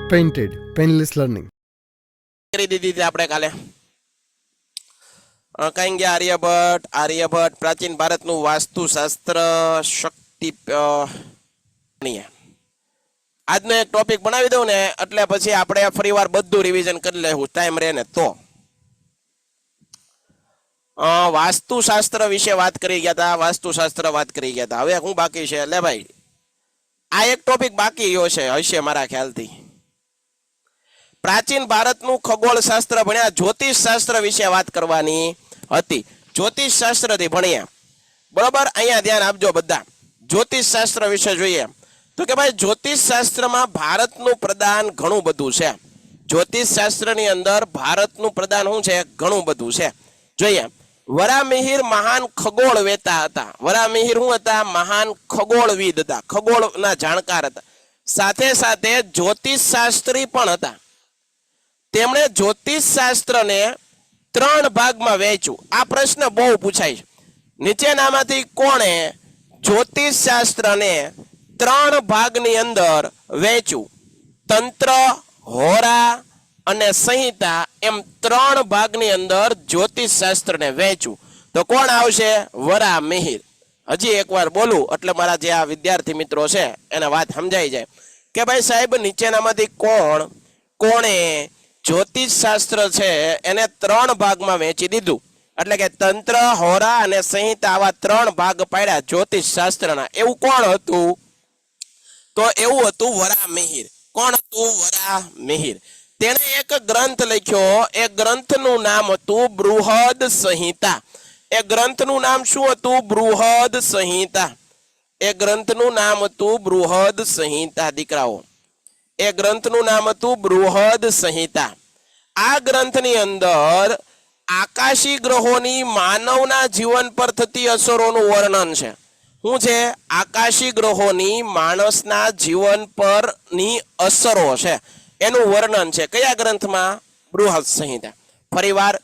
Painted, painless learning. કરી દીધી હતી આપણે કાલે. કઈ ગયા આર્યભટ્ટ પ્રાચીન ભારતનું વાસ્તુશાસ્ત્ર શક્તિ. આજનો એક ટોપિક બનાવી દઉં ને એટલે પછી આપણે ફરીવાર બધું રિવિઝન કરી લેવું ટાઈમ રહે ને તો. વાસ્તુશાસ્ત્ર વિશે વાત કરી ગયા હતા. હવે શું બાકી છે? લે ભાઈ, આ એક ટોપિક બાકી હશે મારા ખ્યાલથી. પ્રાચીન ભારતનું ખગોળશાસ્ત્ર ભણ્યા, જ્યોતિષશાસ્ત્ર વિશે વાત કરવાની હતી. જ્યોતિષશાસ્ત્રથી ભણ્યા, બરોબર. અહીંયા ધ્યાન આપજો બધા. જ્યોતિષશાસ્ત્ર વિશે જોઈએ તો કે ભાઈ જ્યોતિષશાસ્ત્રમાં ભારતનું પ્રદાન ઘણું બધું છે. જ્યોતિષશાસ્ત્રની અંદર ભારતનું પ્રદાન શું છે? ઘણું બધું છે. જોઈએ, વરામિહિર મહાન ખગોળવેતા હતા. વરામિહિર શું હતા? મહાન ખગોળવિદ હતા, ખગોળના જાણકાર હતા. સાથે સાથે જ્યોતિષશાસ્ત્રી પણ હતા. તેમણે જ્યોતિષશાસ્ત્રને 3 ભાગમાં વહેંચ્યું. આ પ્રશ્ન બહુ પૂછાય છે. નીચેનામાંથી કોણે જ્યોતિષશાસ્ત્રને 3 ભાગની અંદર વહેંચ્યું? તંત્ર, હોરા અને સંહિતા એમ 3 ભાગની અંદર જ્યોતિષશાસ્ત્રને વહેંચ્યું. તો કોણ આવશે? વરામિહિર. હજી એકવાર બોલું એટલે મારા જે આ વિદ્યાર્થી મિત્રો છે એને વાત સમજાઈ જાય કે ભાઈ સાહેબ, નીચેનામાંથી કોણે જ્યોતિષશાસ્ત્ર છે એને 3 ભાગમાં વહેંચી દીધું. એટલે કે તંત્ર, હોરા અને સંહિતા આવા 3 ભાગ પાડ્યા જ્યોતિષશાસ્ત્રના. એવું કોણ હતું? તો એવું હતું વરામિહિર. કોણ હતું? વરામિહિર. તેણે એક ગ્રંથ લખ્યો. એ ગ્રંથનું નામ હતું બૃહદ સંહિતા. એ ગ્રંથનું નામ શું હતું? બૃહદ સંહિતા. એ ગ્રંથનું નામ હતું બૃહદ સંહિતા. દીકરાઓ, એ ગ્રંથનું નામ હતું બૃહદ સંહિતા. આ ગ્રંથની અંદર આકાશી ગ્રહોની માનવના જીવન પર થતી અસરોનું વર્ણન છે. શું છે? આકાશી ગ્રહોની માણસના જીવન પરની અસરો છે એનું વર્ણન છે. કયા ગ્રંથમાં? બૃહદ સંહિતા. ફરીવાર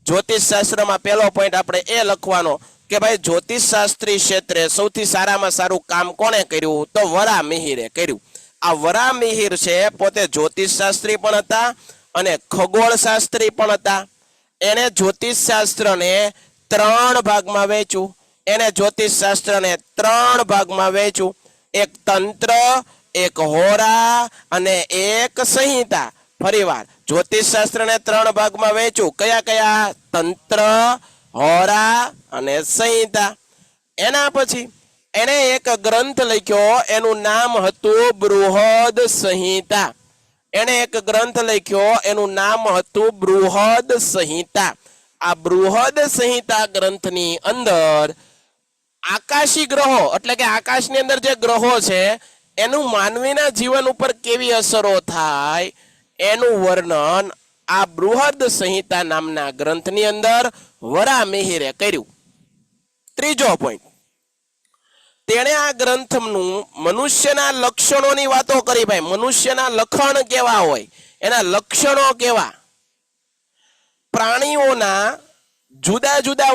જ્યોતિષશાસ્ત્રમાં પહેલો પોઈન્ટ આપણે એ લખવાનો કે ભાઈ જ્યોતિષશાસ્ત્રી ક્ષેત્રે સૌથી સારામાં સારું કામ કોણે કર્યું? તો વરામિહિરે કર્યું. આ વરામિહિર છે પોતે જ્યોતિષશાસ્ત્રી પણ હતા અને ખગોળશાસ્ત્રી પણ હતા. એને જ્યોતિષશાસ્ત્રને 3 ભાગમાં વહેંચ્યું. એક તંત્ર, એક હોરા અને એક સંહિતા. ફરીવાર જ્યોતિષશાસ્ત્રને 3 ભાગમાં વહેંચ્યું. કયા? તંત્ર, હોરા અને સંહિતા. એના પછી એને એક ગ્રંથ લખ્યો. એનું નામ હતું બૃહદ સંહિતા. આ બૃહદ સંહિતા ગ્રંથની અંદર આકાશી ગ્રહો એટલે કે આકાશની અંદર જે ગ્રહો છે એનું માનવીના જીવન ઉપર કેવી અસરો થાય એનું વર્ણન આ બૃહદ સંહિતા નામના ગ્રંથની અંદર વરામિહિરે કર્યું. ત્રીજો પોઈન્ટ, તેણે આ ગ્રંથનું મનુષ્યના લક્ષણોની વાતો કરી. ભાઈ, મનુષ્યના લક્ષણ કેવા હોય, એના લક્ષણો કેવા? પ્રાણીઓના જુદા જુદા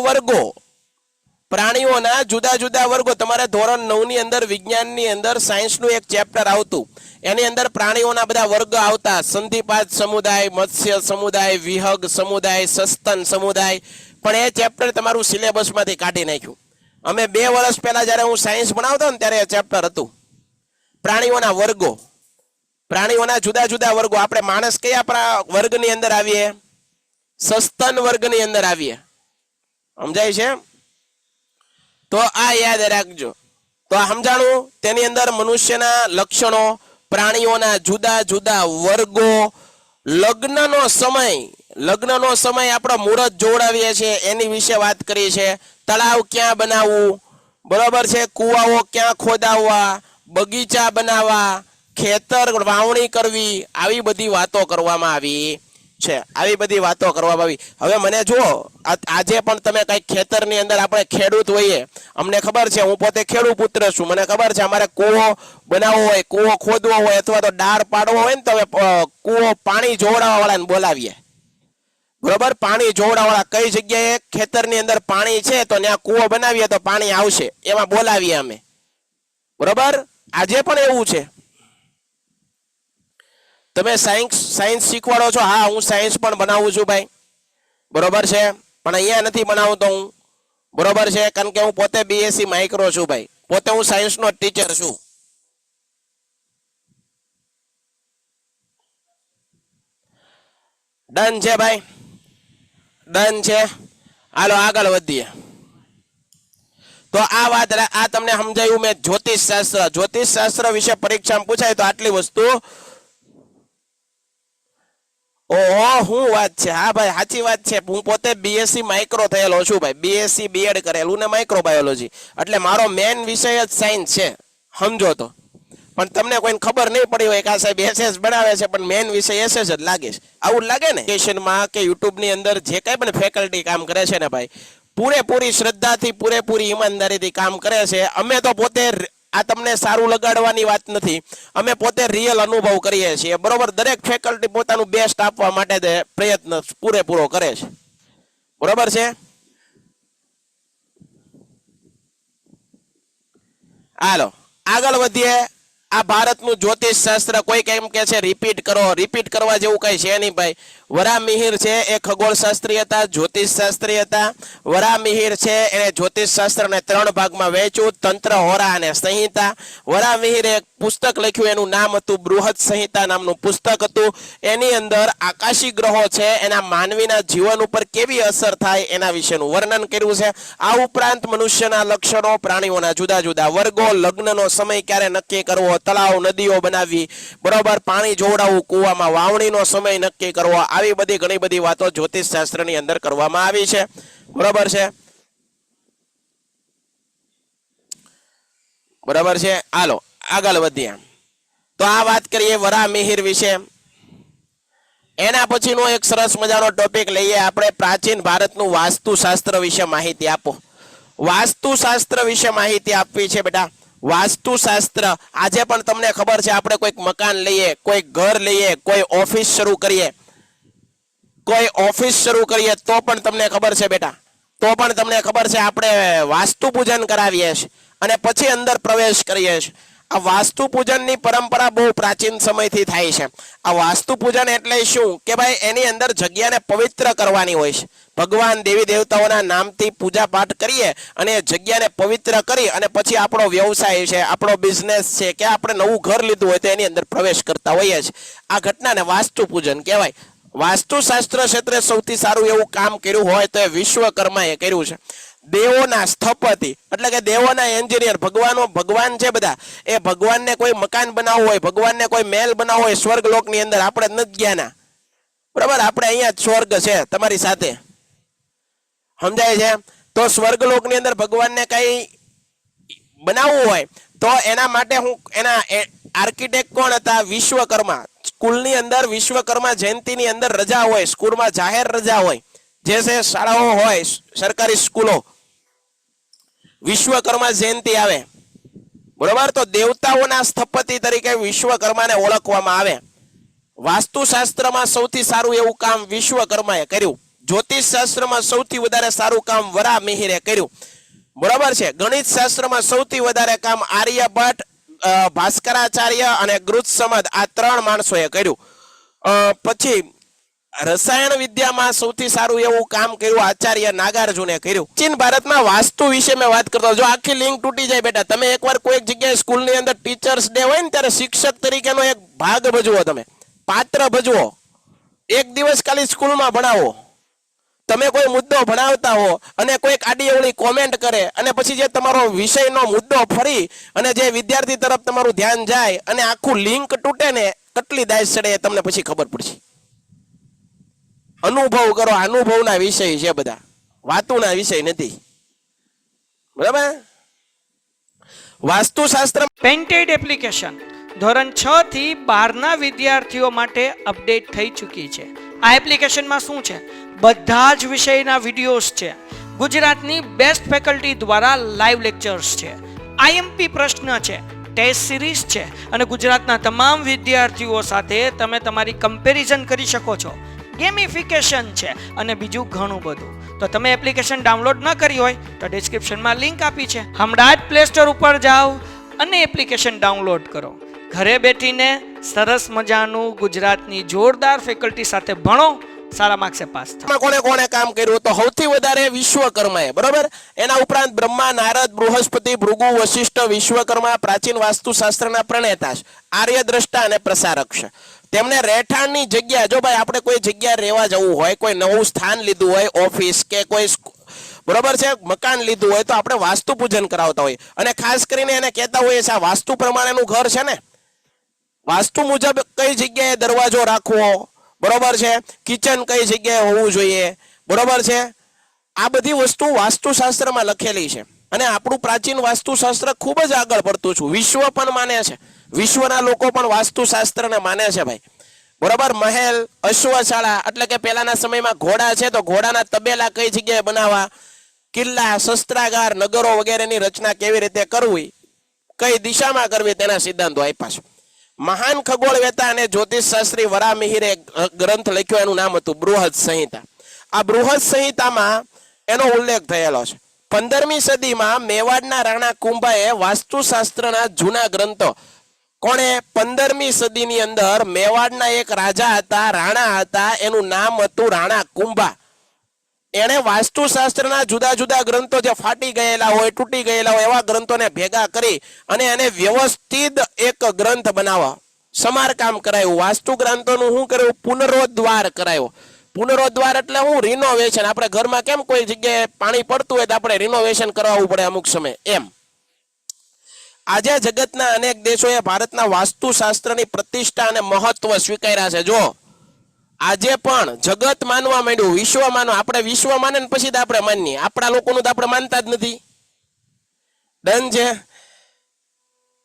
વર્ગો. તમારે ધોરણ 9 ની અંદર વિજ્ઞાનની અંદર સાયન્સનું એક ચેપ્ટર આવતું. એની અંદર પ્રાણીઓના બધા વર્ગ આવતા. સંધિપાદ સમુદાય, મત્સ્ય સમુદાય, વિહગ સમુદાય, સસ્તન સમુદાય. પણ એ ચેપ્ટર તમારું સિલેબસમાંથી કાઢી નાખ્યું. અમે 2 વર્ષ પહેલા જ્યારે હું સાયન્સ ભણાવતો ને ત્યારે એ ચેપ્ટર હતું. પ્રાણીઓના વર્ગો, પ્રાણીઓના જુદા વર્ગો. આપણે માણસ કયા વર્ગની અંદર આવીએ? સસ્તન વર્ગની અંદર આવીએ. સમજાય છે? તો આ યાદ રાખજો. તો આ સમજાણું. તેની અંદર મનુષ્યના લક્ષણો, પ્રાણીઓના જુદા વર્ગો, લગ્નનો સમય આપણો મુહૂર્ત જોડાવીએ છીએ એની વિશે વાત કરી છે. તળાવ ક્યાં બનાવવું, બરોબર છે, કુવાઓ ક્યાં ખોદાવવા, બગીચા બનાવવા, ખેતર વાવણી કરવી, આવી બધી વાતો કરવામાં આવી છે. હવે મને જુઓ, આજે પણ તમે કઈ ખેતરની અંદર આપણે ખેડૂત હોઈએ, અમને ખબર છે, હું પોતે ખેડૂત પુત્ર છું, મને ખબર છે અમારે કૂવો બનાવવો હોય, કૂવો ખોદવો હોય અથવા તો ડાર પાડવો હોય ને તો કૂવો પાણી જોડાવા વાળાને બોલાવીએ. બરોબર, પાણી જોડાવાળા કઈ જગ્યાએ ખેતરની અંદર પાણી છે તો ત્યાં કૂવો બનાવીએ તો પાણી આવશે, એમાં બોલાવીએ અમે. બરોબર, આજે પણ એવું છે. તમે સાયન્સ શીખવાડો છો? હા, હું સાયન્સ પણ બનાવું છું ભાઈ, બરોબર છે, પણ અહીંયા નથી બનાવતો હું, બરોબર છે, કારણ કે હું પોતે બીએસસી માઇક્રો છું ભાઈ, પોતે હું સાયન્સનો ટીચર છું. ડન છે ભાઈ, ડન છે. હાલો આગળ વધીએ. તો આ વાત, આ તમને સમજાયું મેં. જ્યોતિષ શાસ્ત્ર વિશે પરીક્ષામાં પૂછાય તો આટલી વસ્તુ. ઓહો, શું વાત છે. હા ભાઈ, સાચી વાત છે. હું પોતે બીએસસી માઇક્રો થયેલો છું ભાઈ, બીએસસી બીએડ કરેલું ને માઇક્રોબાયોલોજી, એટલે મારો મેન વિષય જ સાયન્સ છે, સમજો તો. પણ તમને કોઈને ખબર નહીં પડી હોય કે આ સાહેબ એસએસ બનાવે છે, પણ મેન વિષય એસએસ જ લાગે છે. આવું લાગે ને એપ્લિકેશનમાં કે યુટ્યુબની અંદર જે કાંઈ પણ ફેકલ્ટી કામ કરે છે ને ભાઈ, પૂરેપૂરી શ્રદ્ધાથી, પૂરેપૂરી ઈમાનદારીથી કામ કરે છે. અમે તો પોતે, આ તમને સારું લગાડવાની વાત નથી, અમે પોતે રિયલ અનુભવ કરીએ છીએ, બરોબર. દરેક ફેકલ્ટી પોતાનું બેસ્ટ આપવા માટે પ્રયત્ન પૂરેપૂરો કરે છે, બરોબર છે. હાલો આગળ વધીએ. આ ભારતનું જ્યોતિષ શાસ્ત્ર કોઈ એમ કે છે રિપીટ કરો, રિપીટ કરવા જેવું કઈ છે નહીં ભાઈ. વરામિહિર છે એ ખગોળ શાસ્ત્રી હતા, જ્યોતિષ શાસ્ત્રી હતા. વરામિહિર છે એને જ્યોતિષ શાસ્ત્રને 3 ભાગમાં વહેંચ્યું, તંત્ર, હોરા અને સંહિતા. વરામિહિરે એક પુસ્તક લખ્યું, એનું નામ હતું બૃહદ સંહિતા નામનું પુસ્તક હતું. એની અંદર આકાશી ગ્રહો છે એના માનવીના જીવન ઉપર કેવી અસર થાય એના વિશેનું વર્ણન કર્યું છે. આ ઉપરાંત મનુષ્યના લક્ષણો, પ્રાણીઓના જુદા જુદા વર્ગો, લગ્નનો સમય ક્યારે નક્કી કરવો, તળાવ નદીઓ બનાવવી, બરોબર, પાણી જોવડાવવું કૂવામાં, વાવણીનો સમય નક્કી કરવો, આવી બધી ઘણી બધી વાતો જ્યોતિષ શાસ્ત્રની અંદર કરવામાં આવી છે, બરોબર છે, બરાબર છે. હાલો આગળ વધીએ. તો આ વાત કરીએ વરામિહિર વિશે. એના પછીનો એક સરસ મજાનો ટોપિક લઈએ આપણે, પ્રાચીન ભારતનું વાસ્તુશાસ્ત્ર વિશે માહિતી આપો. વાસ્તુશાસ્ત્ર વિશે માહિતી આપવી છે બેટા. વાસ્તુશાસ્ત્ર આજે પણ તમને ખબર છે, આપણે કોઈક મકાન લઈએ, કોઈ ઘર લઈએ, કોઈ ઓફિસ શરૂ કરીએ, તો પણ તમને ખબર છે બેટા, તો પણ તમને ખબર છે આપણે વાસ્તુ પૂજન કરાવીએ છીએ અને પછી અંદર પ્રવેશ કરીએ છીએ. આ વાસ્તુ પૂજનની પરંપરા બહુ પ્રાચીન સમયથી થાય છે. આ વાસ્તુ પૂજન એટલે શું કે ભાઈ, એની અંદર જગ્યાને પવિત્ર કરવાની હોય છે. ભગવાન દેવી દેવતાઓના નામથી પૂજા પાઠ કરીએ અને એ જગ્યાને પવિત્ર કરી અને પછી આપણો વ્યવસાય છે, આપણો બિઝનેસ છે, કે આપણે નવું ઘર લીધું હોય તો એની અંદર પ્રવેશ કરતા હોઈએ છીએ. આ ઘટનાને વાસ્તુ પૂજન કહેવાય. વાસ્તુશાસ્ત્ર ક્ષેત્રે સૌથી સારું એવું કામ કર્યું હોય તો એ વિશ્વકર્માએ કર્યું છે. દેવોના સ્થપતિ એટલે કે દેવોના એન્જિનિયર, ભગવાન છે બધા, એ ભગવાનને કોઈ મકાન બનાવવું હોય, ભગવાનને કોઈ મહેલ બનાવવો હોય સ્વર્ગલોકની અંદર, આપણે નથી ગયા, બરાબર, આપણે અહીંયા જ સ્વર્ગ છે તમારી સાથે, સમજાય છે. તો સ્વર્ગલોકની અંદર ભગવાનને કઈ બનાવવું હોય તો એના માટે એના આર્કિટેક્ટ કોણ હતા? વિશ્વકર્મા. સ્કૂલની અંદર વિશ્વકર્મા જયંતિની અંદર રજા હોય, સ્કૂલમાં જાહેર રજા હોય, જે છે શાળાઓ હોય, સરકારી સ્કૂલો, વિશ્વકર્મા જયંતિ આવે, બરોબર. તો દેવતાઓના સ્થપતિ તરીકે વિશ્વકર્માને ઓળખવામાં આવે. વાસ્તુશાસ્ત્રમાં સૌથી સારું એવું કામ વિશ્વકર્માએ કર્યું. જ્યોતિષ શાસ્ત્રમાં સૌથી વધારે સારું કામ વરામિહિરે કર્યું, બરોબર છે. ગણિત શાસ્ત્રમાં સૌથી વધારે કામ આર્યભટ્ટ, ભાસ્કરાચાર્ય અને ગૃત્સમદ, આ 3 માણસોએ કર્યું. પછી રસાયણ વિદ્યામાં સૌથી સારું એવું કામ કર્યું આચાર્ય નાગાર્જુને કર્યું. પ્રાચીન ભારતમાં વાસ્તુ વિશે મેં વાત કરતો, જો આખી લિંક તૂટી જાય બેટા, તમે એકવાર કોઈ જગ્યાએ સ્કૂલની અંદર ટીચર્સ ડે હોય ને ત્યારે શિક્ષક તરીકેનો એક ભાગ ભજવો, તમે પાત્ર ભજવો, એક દિવસ ખાલી સ્કૂલમાં ભણાવો. તમે કોઈ મુદ્દો ભણાવતા હો અને કોઈક આડી અવળી કોમેન્ટ કરે અને પછી જે તમારો વિષયનો મુદ્દો ફરી અને જે વિદ્યાર્થી તરફ તમારું ધ્યાન જાય અને આખું લિંક તૂટે ને, કેટલી દાય ચડે એ તમને પછી ખબર પડશે. અનુભવ કરો, અનુભવના વિષય છે બધા, વાતુના વિષય નથી, બરાબર. વાસ્તુશાસ્ત્ર પેન્ટેડ એપ્લિકેશન ધોરણ 6 થી 12 ના વિદ્યાર્થીઓ માટે અપડેટ થઈ ચૂકી છે. આ એપ્લિકેશનમાં શું છે? બધા જ વિષયના વિડીયોઝ છે, ગુજરાતની બેસ્ટ ફેકલ્ટી દ્વારા લાઈવ લેક્ચર્સ છે, આઈએમપી પ્રશ્ન છે, ટેસ્ટ સિરીઝ છે અને ગુજરાતના તમામ વિદ્યાર્થીઓ સાથે તમે તમારી કમ્પેરિઝન કરી શકો છો. ગેમિફિકેશન છે અને બીજું ઘણું બધું. તો તમે એપ્લિકેશન ડાઉનલોડ ન કરી હોય તો ડિસ્ક્રિપ્શનમાં લિંક આપી છે, હમણાં જ પ્લે સ્ટોર ઉપર જાઓ અને એપ્લિકેશન ડાઉનલોડ કરો. ઘરે બેઠીને સરસ મજાનું ગુજરાતની જોરદાર ફેકલ્ટી સાથે ભણો, સારા માર્ક્સે પાસ થાઓ. એમાં કોને કોને કામ કર્યું? તો સૌથી વધારે વિશ્વકર્માએ, બરોબર. એના ઉપરાંત બ્રહ્મા, નારદ, બૃહસ્પતિ, ભૃગુ, વશિષ્ઠ, વિશ્વકર્મા પ્રાચીન વાસ્તુશાસ્ત્રના પ્રણેતા છે, આર્યદ્રષ્ટા અને પ્રસારક છે. તેમને રહેઠાણની જગ્યા, જો ભાઈ આપણે કોઈ જગ્યાએ રહેવા જવું હોય, કોઈ નવું સ્થાન લીધું હોય, ઓફિસ કે કોઈ બરોબર છે મકાન લીધું હોય, તો આપણે વાસ્તુ પૂજન કરાવતા હોય. અને ખાસ કરીને એને કહેતા હોઈએ છે આ વાસ્તુ પ્રમાણેનું ઘર છે ને, વાસ્તુ મુજબ કઈ જગ્યાએ દરવાજો રાખવો, બરોબર છે, કિચન કઈ જગ્યાએ હોવું જોઈએ, બરોબર છે. આ બધી વસ્તુ વાસ્તુશાસ્ત્રમાં લખેલી છે. અને આપણું પ્રાચીન વાસ્તુશાસ્ત્ર ખૂબ જ આગળ પડતું છું, વિશ્વ પણ માને છે, વિશ્વના લોકો પણ વાસ્તુશાસ્ત્રને માને છે ભાઈ, બરોબર. મહેલ, અશ્વશાળા એટલે કે પહેલાના સમયમાં ઘોડા છે તો ઘોડાના તબેલા કઈ જગ્યાએ બનાવવા, કિલ્લા, શસ્ત્રાગાર, નગરો વગેરેની રચના કેવી રીતે કરવી, કઈ દિશામાં કરવી, તેના સિદ્ધાંતો આપ્યા છે. મહાન ખગોળવેતા અને જ્યોતિષશાસ્ત્રી વરામિહિરે ગ્રંથ લખ્યો, એનું નામ હતું બૃહદ સંહિતા. આ બૃહદ સંહિતામાં એનો ઉલ્લેખ થયેલો છે. 15મી સદીમાં મેવાડના રાણા કુંભાએ વાસ્તુશાસ્ત્રના જૂના ગ્રંથો, કોણે 15મી સદીની અંદર મેવાડના એક રાજા હતા, રાણા હતા, એનું નામ હતું રાણા કુંભા. એણે વાસ્તુશાસ્ત્રના જુદા જુદા ગ્રંથો જે ફાટી ગયેલા હોય, તૂટી ગયેલા હોય, એવા ગ્રંથોને ભેગા કરી અને એને વ્યવસ્થિત એક ગ્રંથ બનાવવા, સમારકામ કરાયું. વાસ્તુ ગ્રંથોનું શું કર્યું? પુનરોદ્ધાર કરાયો. પુનરોદ્ધાર એટલે હું? રિનોવેશન. આપણે ઘરમાં કેમ કોઈ જગ્યાએ પાણી પડતું હોય તો આપણે રિનોવેશન કરાવવું પડે અમુક સમય, એમ. આજે જગતના અનેક દેશોએ ભારતના વાસ્તુશાસ્ત્રની પ્રતિષ્ઠા અને મહત્વ સ્વીકાર્યા છે. જો આજે પણ જગત માનવા માંડ્યું, વિશ્વ માનવા. આપણે વિશ્વ માને ને પછી તો આપણે માનીએ, આપણા લોકોનું તો આપણે માનતા જ નથી. ડન છે.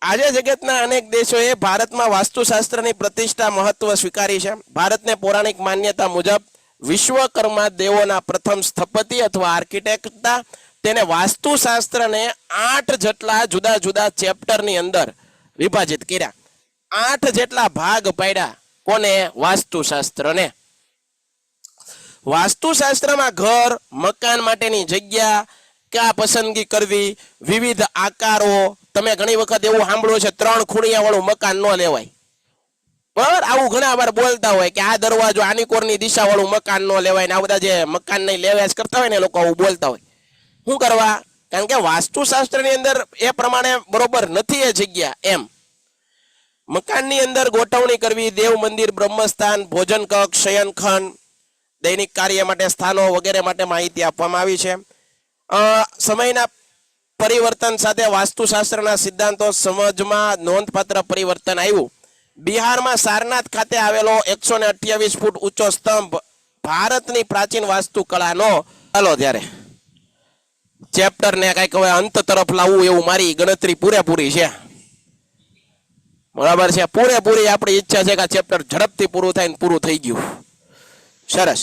આજે જગતના અનેક દેશોએ ભારતમાં વાસ્તુશાસ્ત્રની પ્રતિષ્ઠા મહત્વ સ્વીકારી છે. ભારતને પૌરાણિક માન્યતા મુજબ વિશ્વકર્મા દેવોના પ્રથમ સ્થપતિ અથવા આર્કિટેક્ટ હતા. તેને વાસ્તુશાસ્ત્રને 8 જેટલા જુદા જુદા ચેપ્ટરની અંદર વિભાજિત કર્યા. 8 જેટલા ભાગ પાડ્યા. કોને? વાસ્તુશાસ્ત્રને. વાસ્તુશાસ્ત્રમાં ઘર, મકાન માટેની જગ્યા ક્યાં પસંદગી કરવી, વિવિધ આકારો. તમે ઘણી વખત એવું સાંભળ્યું છે 3 ખૂણિયા વાળું મકાન ન લેવાય, બરાબર. આવું ઘણા વાર બોલતા હોય કે આ દરવાજો આની કોરની દિશા વાળું મકાન ન લેવાય, ને આ બધા જે મકાન નહીં લેવાજ કરતા હોય ને લોકો આવું બોલતા હોય. શું કરવા? કારણ કે વાસ્તુશાસ્ત્રની અંદર એ પ્રમાણે બરોબર નથી એ જગ્યા, એમ. મકાનની અંદર ગોઠવણી કરવી, દેવ મંદિર, બ્રહ્મસ્થાન, ભોજન કક્ષ, શયનખંડ, દૈનિક કાર્ય માટે સ્થાનો વગેરે માટે માહિતી આપવામાં આવી છે. સમયના પરિવર્તન સાથે વાસ્તુશાસ્ત્રના સિદ્ધાંતો સમજમાં નોંધપાત્ર પરિવર્તન આવ્યું. બિહારમાં સારનાથ ખાતે આવેલો 128 ફૂટ ઊંચો સ્તંભ ભારતની પ્રાચીન વાસ્તુકળાનો, ચાલો ત્યારે ચેપ્ટર ને કઈક હવે અંત તરફ લાવવું એવું મારી ગણતરી પૂરેપૂરી છે, બરાબર છે. પૂરેપૂરી આપણી ઈચ્છા છે કે આ ચેપ્ટર ઝડપથી પૂરું થાય ને પૂરું થઈ ગયું. સરસ.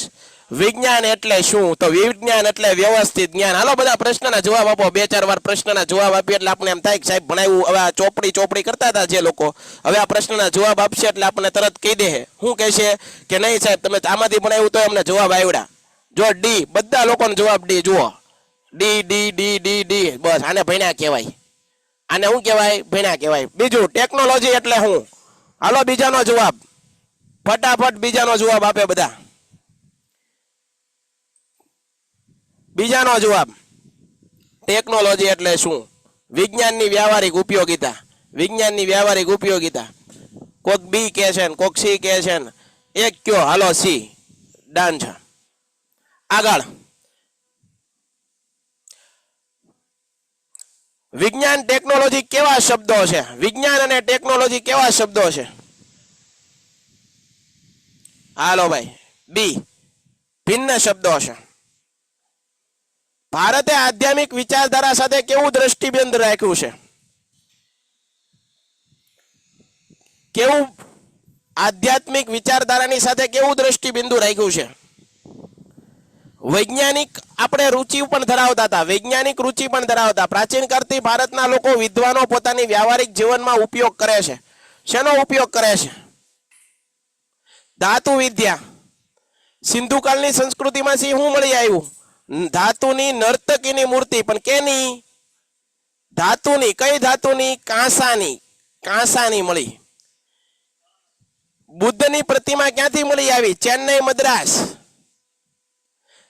વિજ્ઞાન એટલે શું? તો વિજ્ઞાન એટલે વ્યવસ્થિત જ્ઞાન. હાલો બધા પ્રશ્નના જવાબ આપો. 2-4 વાર પ્રશ્નના જવાબ આપીએ એટલે આપણે એમ થાય કે સાહેબ ભણાવ્યું. હવે આ ચોપડી કરતા હતા જે લોકો, હવે આ પ્રશ્નના જવાબ આપશે એટલે આપણને તરત કહી દે. શું કહેશે કે નહીં સાહેબ તમે આમાંથી ભણાવ્યું તો અમને જવાબ આવડ્યા. જો ડી, બધા લોકોનો જવાબ ડી. જુઓ D D D D D, બસ આને ભણ્યા કહેવાય. આને શું કહેવાય? ભણ્યા કહેવાય. બીજું ટેકનોલોજી એટલે શું? હાલો બીજાનો જવાબ ફટાફટ, બીજાનો જવાબ આપે બધા. બીજાનો જવાબ. ટેકનોલોજી એટલે શું? વિજ્ઞાનની વ્યવહારિક ઉપયોગિતા. વિજ્ઞાનની વ્યવહારિક ઉપયોગિતા. કોક બી કહે છે ને કોક સી કહે છે ને, એક કયો. હાલો સી. ડન છે. આગળ. વિજ્ઞાન ટેકનોલોજી કેવા શબ્દો છે? વિજ્ઞાન અને ટેકનોલોજી કેવા શબ્દો છે? હાલો ભાઈ. બી, ભિન્ન શબ્દો છે. ભારતે આધ્યાત્મિક વિચારધારા સાથે કેવું દ્રષ્ટિબંધ રાખ્યું છે? કેવું આધ્યાત્મિક વિચારધારાની સાથે કેવું દ્રષ્ટિબિંદુ રાખ્યું છે? વૈજ્ઞાનિક આપણે રુચિ પણ ધરાવતા હતા, વૈજ્ઞાનિક રુચિ પણ ધરાવતા. પ્રાચીન કાળથી ભારતના લોકો વિદ્વાનો પોતાની વ્યવહારિક જીવનમાં ઉપયોગ કરે છે. શેનો ઉપયોગ કરે છે? ધાતુ વિદ્યા. સિંધુ કાળની સંસ્કૃતિમાં શું મળી આવ્યું? ધાતુની નર્તકીની મૂર્તિ. પણ કેની? ધાતુની. કઈ ધાતુની? કાંસાની. કાંસાની મળી. બુદ્ધની પ્રતિમા ક્યાંથી મળી આવી? ચેન્નઈ, મદ્રાસ.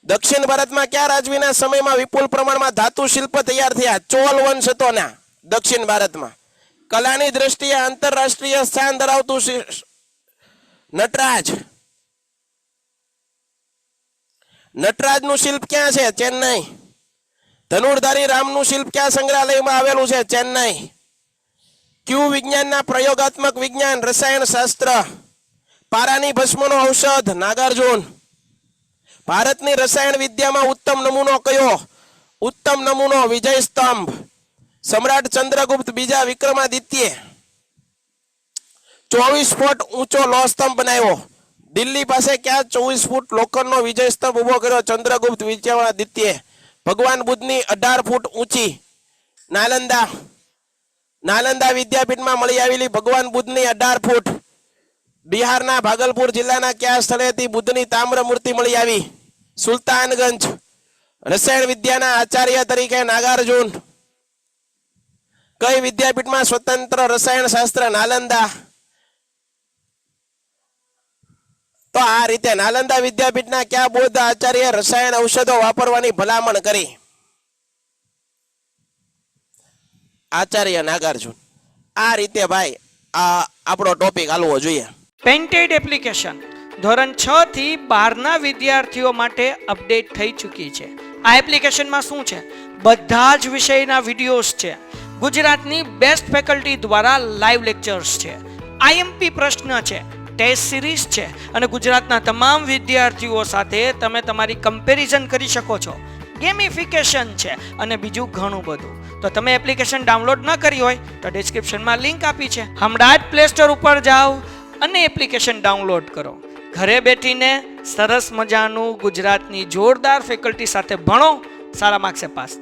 દક્ષિણ ભારતમાં કયા રાજવીના સમયમાં વિપુલ પ્રમાણમાં ધાતુ શિલ્પ તૈયાર થયા? ચોલ વંશ હતો ના દક્ષિણ ભારતમાં. કલાની દ્રષ્ટિએ આંતરરાષ્ટ્રીય સ્થાન ધરાવતું નટરાજ. નટરાજનું શિલ્પ ક્યાં છે? ચેન્નઈ. ધનુર્ધારી રામનું શિલ્પ ક્યાં સંગ્રહાલયમાં આવેલું છે? ચેન્નઈ. ક્યુ વિજ્ઞાનના પ્રયોગાત્મક વિજ્ઞાન? રસાયણ શાસ્ત્ર. પારાની ભસ્મનો ઔષધ? નાગાર્જુન. ભારતની રસાયણ વિદ્યામાં ઉત્તમ નમૂનો કયો? ઉત્તમ નમૂનો વિજય સ્તંભ. સમ્રાટ ચંદ્રગુપ્ત બીજા વિક્રમાદિત્ય 24 ફૂટ ઊંચો લોહ સ્તંભ બનાવ્યો. દિલ્હી પાસે ક્યાં 24 ફૂટ લોખંડનો વિજય સ્તંભ ઉભો કર્યો? ચંદ્રગુપ્ત વિક્રમાદિત્ય. ભગવાન બુદ્ધની 18 ફૂટ ઊંચી નાલંદા. નાલંદા વિદ્યાપીઠમાં મળી આવેલી ભગવાન બુદ્ધની 18 ફૂટ. બિહારના ભાગલપુર જિલ્લાના કયા સ્થળેથી બુદ્ધની તામ્ર મૂર્તિ મળી આવી? સુલતાનગંજ. રસાયણ વિદ્યાના આચાર્ય તરીકે નાગાર્જુન. કઈ વિદ્યાપીઠમાં સ્વતંત્ર રસાયણ શાસ્ત્ર? નાલંદા. તો આ રીતે નાલંદા વિદ્યાપીઠના કયા બૌદ્ધ આચાર્ય રસાયણ ઔષધો વાપરવાની ભલામણ કરી? આચાર્ય નાગાર્જુન. આ રીતે ભાઈ આ આપણો ટોપિક હાલવો જોઈએ. પેન્ટેડ એપ્લિકેશન ધોરણ 6 થી 12ના વિદ્યાર્થીઓ માટે અપડેટ થઈ ચૂકી છે. આ એપ્લિકેશનમાં શું છે? બધા જ વિષયના વિડીયોઝ છે. ગુજરાતની બેસ્ટ ફેકલ્ટી દ્વારા લાઈવ લેક્ચર્સ છે. આઈએમપી પ્રશ્ન છે, ટેસ્ટ સિરીઝ છે અને ગુજરાતના તમામ વિદ્યાર્થીઓ સાથે તમે તમારી કમ્પેરિઝન કરી શકો છો. ગેમિફિકેશન છે અને બીજું ઘણું બધું. તો તમે એપ્લિકેશન ડાઉનલોડ ન કરી હોય તો ડિસ્ક્રિપ્શનમાં લિંક આપી છે. હમણાં જ પ્લે સ્ટોર ઉપર જાઓ અને એપ્લિકેશન ડાઉનલોડ કરો. ઘરે બેઠીને સરસ મજાનું ગુજરાતની જોરદાર ફેકલ્ટી સાથે ભણો, સારા માર્ક્સે પાસ થાઓ.